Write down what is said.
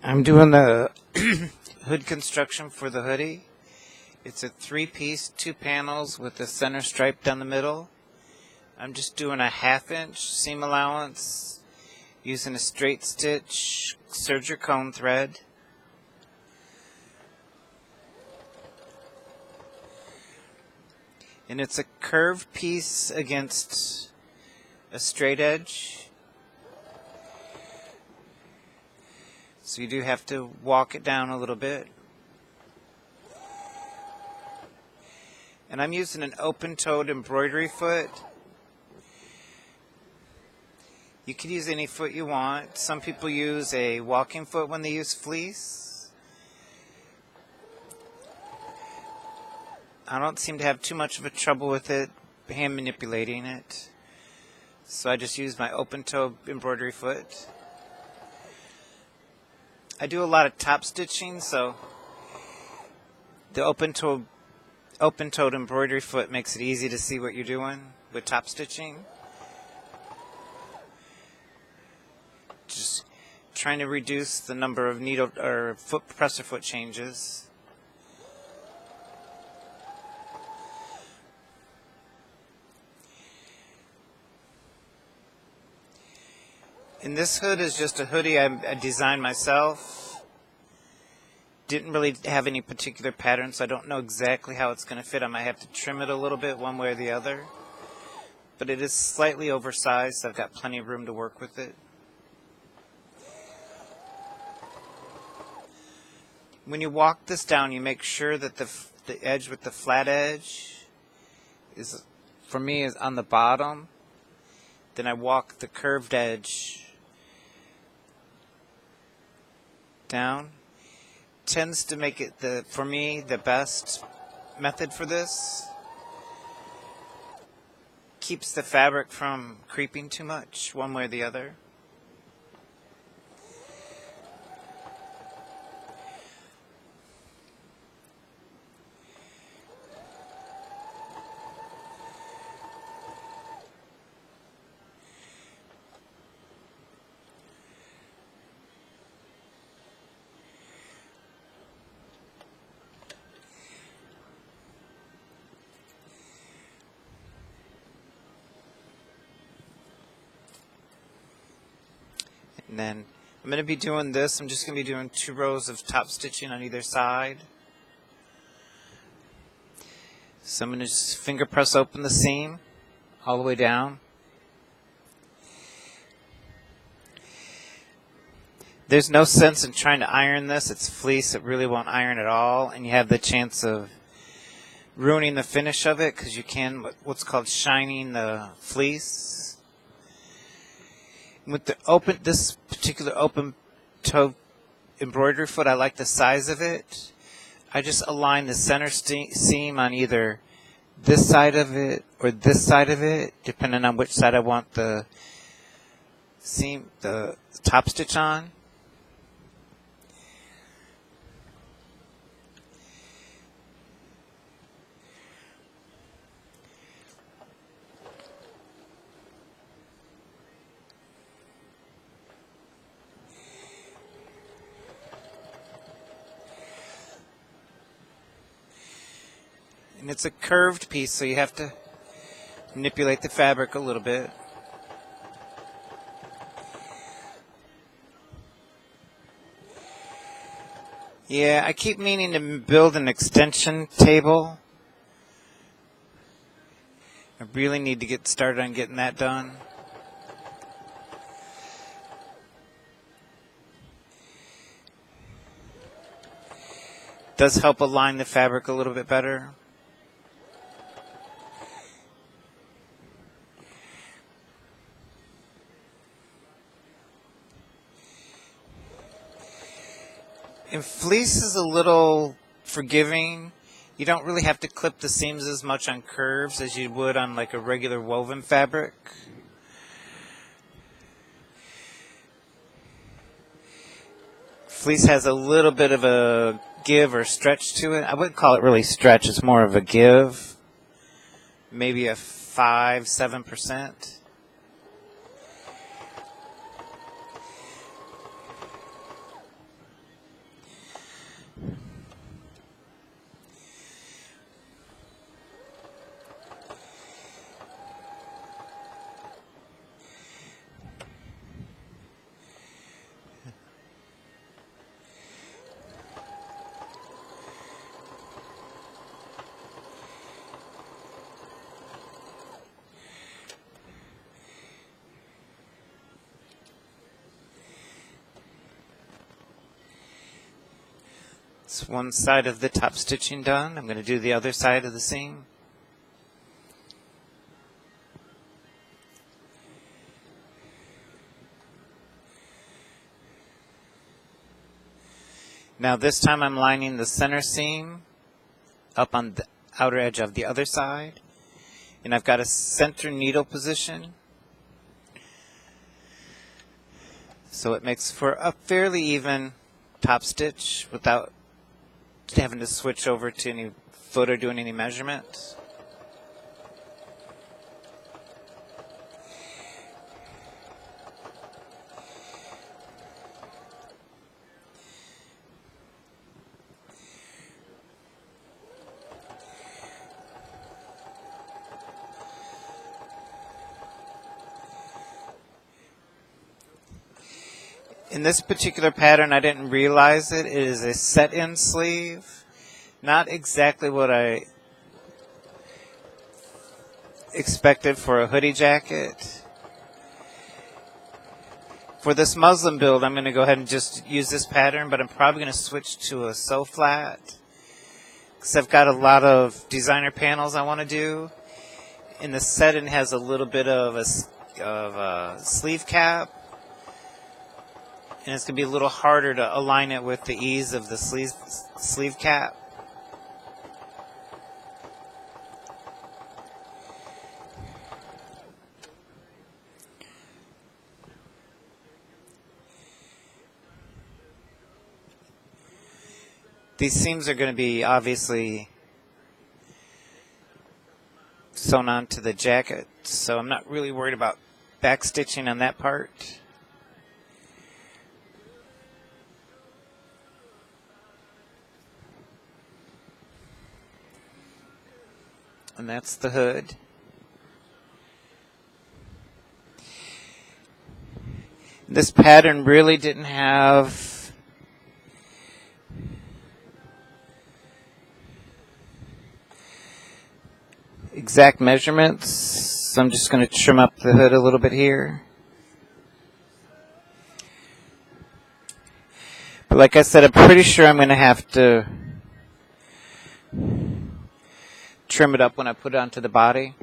I'm doing the hood construction for the hoodie. It's a 3-piece, 2 panels with the center stripe down the middle. I'm just doing a 1/2-inch seam allowance using a straight stitch serger cone thread. And it's a curved piece against a straight edge. So you do have to walk it down a little bit. And I'm using an open-toed embroidery foot. You can use any foot you want. Some people use a walking foot when they use fleece. I don't seem to have too much of a trouble with it, hand manipulating it. So I just use my open-toe embroidery foot. I do a lot of top stitching, so the open-toed embroidery foot makes it easy to see what you're doing with top stitching. Just trying to reduce the number of needle or foot presser foot changes. And this hood is just a hoodie I designed myself. Didn't really have any particular pattern, so I don't know exactly how it's going to fit. I might have to trim it a little bit one way or the other. But it is slightly oversized, so I've got plenty of room to work with it. When you walk this down, you make sure that the edge with the flat edge is, for me, is on the bottom. Then I walk the curved edge down. Tends to make it, for me, the best method for this. Keeps the fabric from creeping too much one way or the other. And then I'm going to be doing this. I'm just going to be doing 2 rows of top stitching on either side. So I'm going to just finger press open the seam all the way down. There's no sense in trying to iron this. It's fleece. It really won't iron at all. And you have the chance of ruining the finish of it because you can what's called shining the fleece. With this particular open toe embroidery foot, I like the size of it. I just align the center seam on either this side of it or this side of it, depending on which side I want the seam, the top stitch on. And it's a curved piece, so you have to manipulate the fabric a little bit. Yeah, I keep meaning to build an extension table. I really need to get started on getting that done. Does help align the fabric a little bit better. And fleece is a little forgiving. You don't really have to clip the seams as much on curves as you would on like a regular woven fabric. Fleece has a little bit of a give or stretch to it. I wouldn't call it really stretch. It's more of a give. Maybe a 5-7%. It's one side of the top stitching done. I'm going to do the other side of the seam. Now this time I'm lining the center seam up on the outer edge of the other side. And I've got a center needle position. So it makes for a fairly even top stitch without having to switch over to any foot or doing any measurements. In this particular pattern, I didn't realize it. It is a set-in sleeve. Not exactly what I expected for a hoodie jacket. For this muslin build, I'm going to go ahead and just use this pattern, but I'm probably going to switch to a sew flat because I've got a lot of designer panels I want to do. And the set-in has a little bit of a sleeve cap. And it's going to be a little harder to align it with the ease of the sleeve cap. These seams are going to be obviously sewn onto the jacket, so I'm not really worried about back stitching on that part. And that's the hood. This pattern really didn't have exact measurements, so I'm just going to trim up the hood a little bit here. But like I said, I'm pretty sure I'm going to have to trim it up when I put it onto the body.